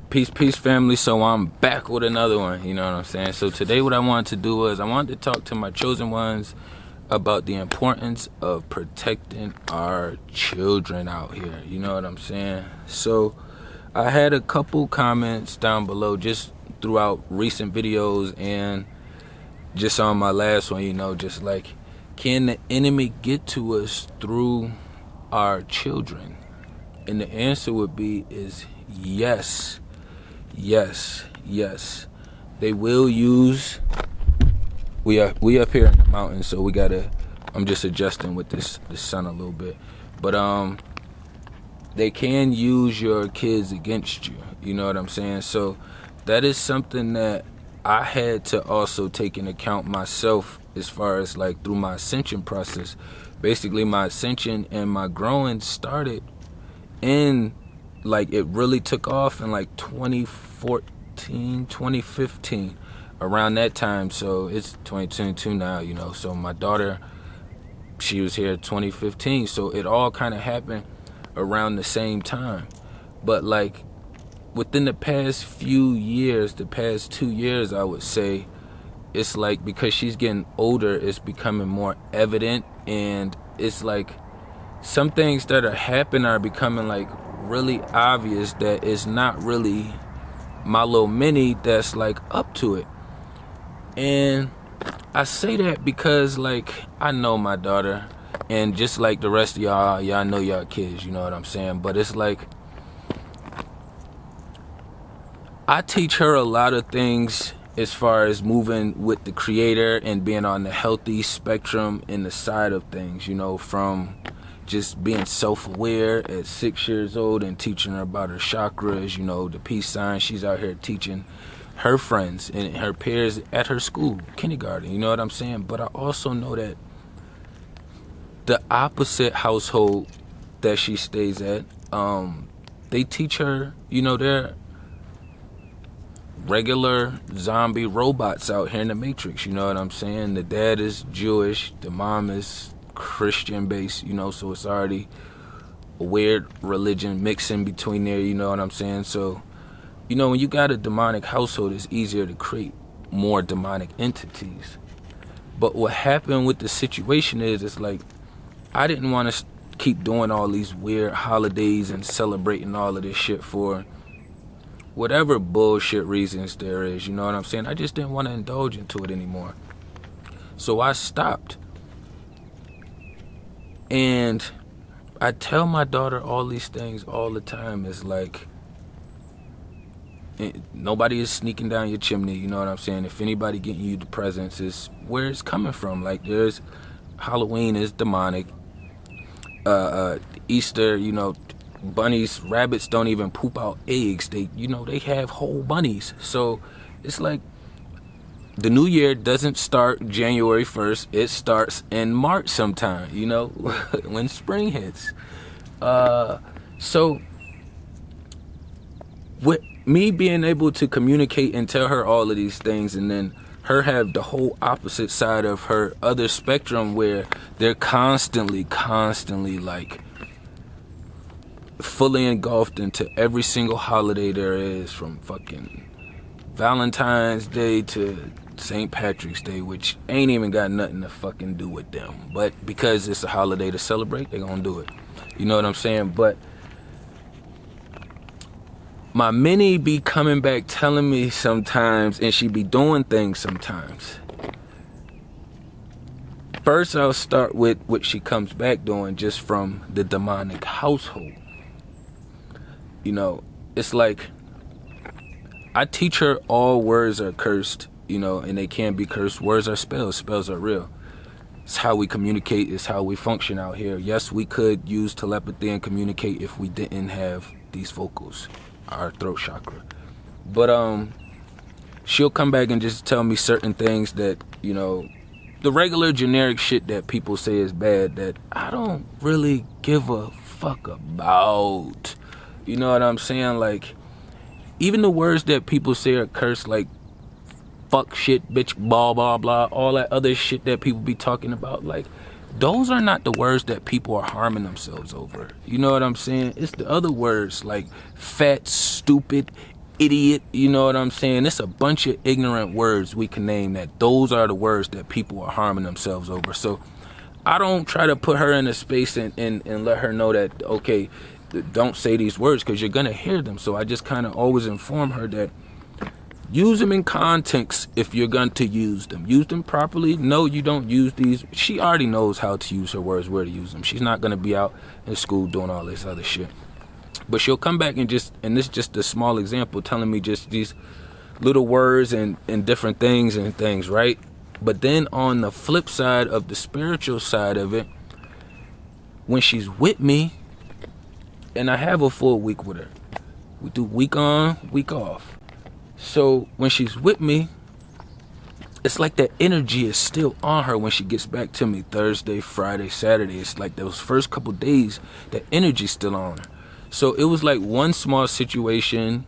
Peace, family. So I'm back with another one, you know what I'm saying? So today what I wanted to do was I wanted to talk to my chosen ones about the importance of protecting our children out here, you know what I'm saying? So I had a couple comments down below just throughout recent videos and just on my last one, you know, just like, can the enemy get to us through our children? And the answer would be is yes. Yes. They will use, we up here in the mountains, so we gotta, I'm just adjusting with this sun a little bit. But they can use your kids against you, you know what I'm saying? So that is something that I had to also take into account myself as far as like through my ascension process. Basically my ascension and my growing started in, like, it really took off in like 2014, 2015, around that time. So it's 2022 now, you know. So my daughter, she was here 2015. So it all kind of happened around the same time. But like within the past few years, the past 2 years, I would say, it's like because she's getting older, it's becoming more evident. And it's like some things that are happening are becoming like really obvious that it's not really my little mini that's like up to it. And I say that because like I know my daughter, and just like the rest of y'all know y'all kids, you know what I'm saying? But it's like I teach her a lot of things as far as moving with the creator and being on the healthy spectrum in the side of things, you know, from just being self-aware at 6 years old and teaching her about her chakras, you know, the peace sign. She's out here teaching her friends and her peers at her school, kindergarten, you know what I'm saying? But I also know that the opposite household that she stays at, they teach her, you know, they're regular zombie robots out here in the Matrix, you know what I'm saying? The dad is Jewish, the mom is Christian based, you know, so it's already a weird religion mixing between there, you know what I'm saying? So, you know, when you got a demonic household, it's easier to create more demonic entities. But what happened with the situation is, it's like I didn't want to keep doing all these weird holidays and celebrating all of this shit for whatever bullshit reasons there is, you know what I'm saying? I just didn't want to indulge into it anymore. So I stopped. And I tell my daughter all these things all the time. It's like, nobody is sneaking down your chimney, you know what I'm saying? If anybody getting you the presents, is where it's coming from. Like, there's Halloween is demonic. Easter, you know, bunnies, rabbits don't even poop out eggs. They, you know, they have whole bunnies. So it's like the new year doesn't start January 1st. It starts in March sometime, you know, when spring hits. So with me being able to communicate and tell her all of these things, and then her have the whole opposite side of her other spectrum where they're constantly like fully engulfed into every single holiday there is, from fucking Valentine's Day to St. Patrick's Day, which ain't even got nothing to fucking do with them. But because it's a holiday to celebrate, they're gonna do it. You know what I'm saying? But my mini be coming back telling me sometimes, and she be doing things sometimes. First, I'll start with what she comes back doing just from the demonic household. You know, it's like I teach her all words are cursed, you know, and they can't be cursed. Words are spells. Spells are real. It's how we communicate. It's how we function out here. Yes, we could use telepathy and communicate if we didn't have these vocals, our throat chakra. But she'll come back and just tell me certain things that, you know, the regular generic shit that people say is bad that I don't really give a fuck about. You know what I'm saying? Like, even the words that people say are cursed, like fuck, shit, bitch, blah, blah, blah, all that other shit that people be talking about, like, those are not the words that people are harming themselves over. You know what I'm saying? It's the other words, like fat, stupid, idiot, you know what I'm saying? It's a bunch of ignorant words we can name that those are the words that people are harming themselves over. So I don't try to put her in a space and let her know that, okay, don't say these words because you're going to hear them. So I just kind of always inform her that use them in context if you're going to use them. Use them properly. No, you don't use these. She already knows how to use her words, where to use them. She's not going to be out in school doing all this other shit. But she'll come back and this is just a small example, telling me just these little words and different things, right? But then on the flip side of the spiritual side of it, when she's with me, and I have a full week with her, we do week on, week off. So when she's with me, it's like that energy is still on her when she gets back to me Thursday, Friday, Saturday. It's like those first couple days, that energy's still on her. So it was like one small situation.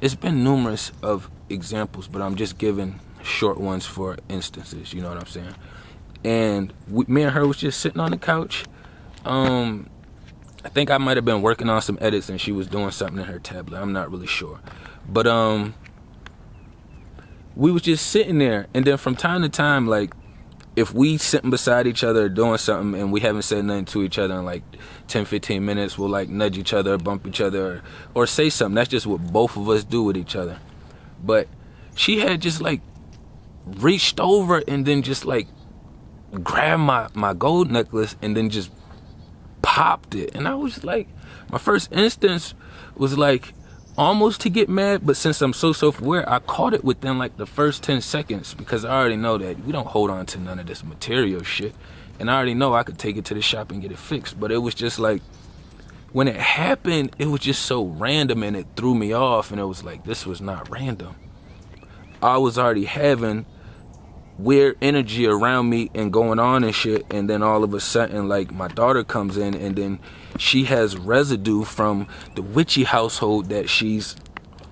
It's been numerous of examples, but I'm just giving short ones for instances, you know what I'm saying? And me and her was just sitting on the couch. I think I might have been working on some edits and she was doing something in her tablet. I'm not really sure. But we was just sitting there, and then from time to time, like, if we sitting beside each other doing something and we haven't said nothing to each other in like 10-15 minutes, we'll like nudge each other, bump each other, or say something. That's just what both of us do with each other. But she had just like reached over and then just like grabbed my gold necklace and then just popped it. And I was like, my first instance was like almost to get mad, but since I'm so self-aware, I caught it within like the first 10 seconds because I already know that we don't hold on to none of this material shit, and I already know I could take it to the shop and get it fixed. But it was just like, when it happened, it was just so random and it threw me off, and it was like, this was not random. I was already having weird energy around me and going on and shit, and then all of a sudden, like, my daughter comes in, and then she has residue from the witchy household that she's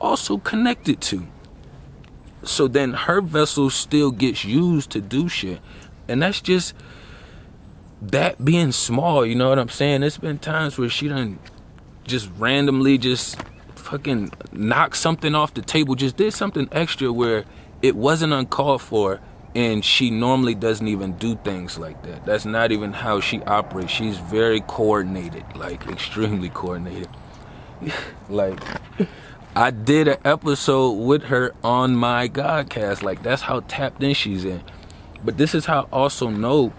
also connected to. So then her vessel still gets used to do shit, and that's just that being small, you know what I'm saying? There's been times where she done just randomly just fucking knocked something off the table, just did something extra where it wasn't uncalled for. And she normally doesn't even do things like that. That's not even how she operates. She's very coordinated, like extremely coordinated. Like, I did an episode with her on my Godcast. Like, that's how tapped in she's in. But this is how I also know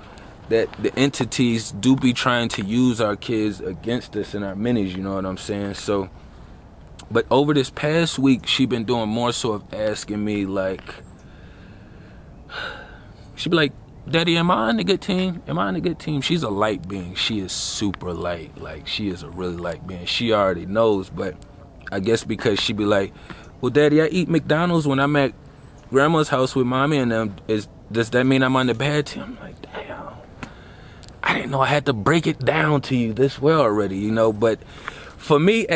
that the entities do be trying to use our kids against us and our minis, you know what I'm saying? So, but over this past week, she been doing more so of asking me, like, she'd be like, Daddy, am I on the good team? Am I on the good team? She's a light being. She is super light. Like, she is a really light being. She already knows, but I guess because she'd be like, well, Daddy, I eat McDonald's when I'm at Grandma's house with Mommy and them. Does that mean I'm on the bad team? I'm like, damn. I didn't know I had to break it down to you this well already, you know? But for me,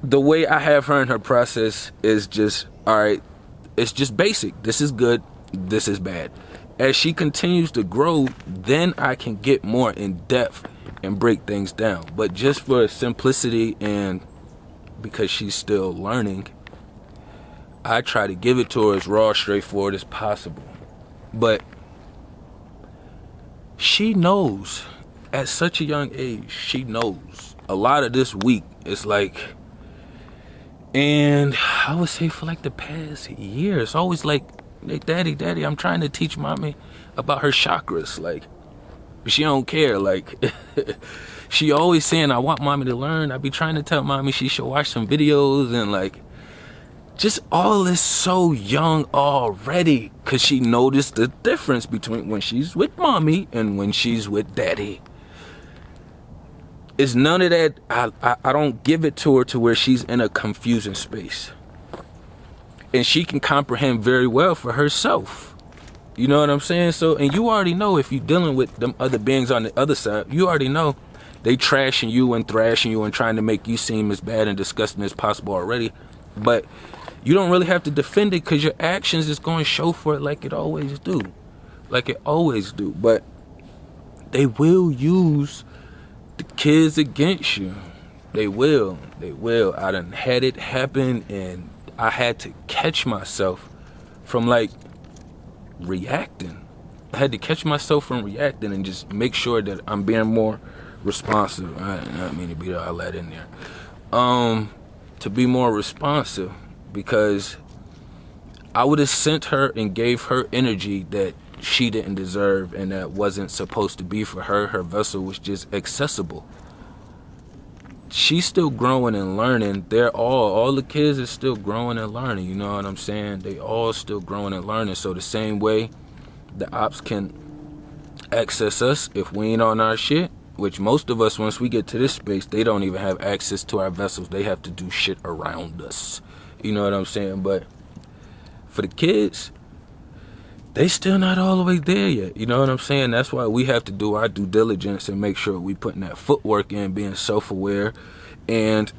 the way I have her in her process is just, all right, it's just basic. This is good. This is bad. As she continues to grow, then I can get more in depth and break things down. But just for simplicity and because she's still learning, I try to give it to her as raw, straightforward as possible. But she knows at such a young age, she knows. A lot of this week, it's like, and I would say for like the past year, it's always like, hey, Daddy, I'm trying to teach Mommy about her chakras. Like, she don't care. Like, she always saying, I want Mommy to learn. I be trying to tell Mommy she should watch some videos, and like, just all this so young already, because she noticed the difference between when she's with Mommy and when she's with Daddy. It's none of that. I don't give it to her to where she's in a confusing space. And she can comprehend very well for herself. You know what I'm saying? So, and you already know, if you're dealing with them other beings on the other side, you already know they trashing you and thrashing you and trying to make you seem as bad and disgusting as possible already. But you don't really have to defend it, because your actions is going to show for it like it always do. Like it always do. But they will use the kids against you. They will. I done had it happen, and I had to catch myself from like reacting. I had to catch myself from reacting and just make sure that I'm being more responsive. I didn't mean to be all that in there. To be more responsive, because I would have sent her and gave her energy that she didn't deserve and that wasn't supposed to be for her. Her vessel was just accessible. She's still growing and learning. They're all the kids are still growing and learning, you know what I'm saying? They all still growing and learning. So the same way the ops can access us if we ain't on our shit, which most of us, once we get to this space, they don't even have access to our vessels. They have to do shit around us. You know what I'm saying? But for the kids, they still not all the way there yet. You know what I'm saying? That's why we have to do our due diligence and make sure we putting that footwork in, being self-aware, and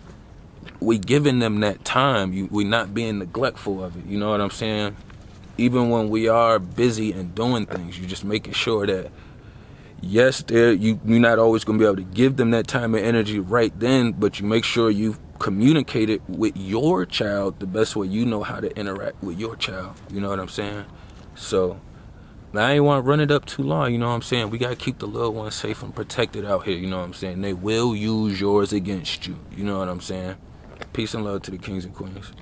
we giving them that time. We not being neglectful of it. You know what I'm saying? Even when we are busy and doing things, you just making sure that, yes, you're not always going to be able to give them that time and energy right then, but you make sure you communicate it with your child the best way you know how to interact with your child. You know what I'm saying? So I ain't want to run it up too long, you know what I'm saying? We got to keep the little ones safe and protected out here, you know what I'm saying? They will use yours against you, you know what I'm saying? Peace and love to the kings and queens.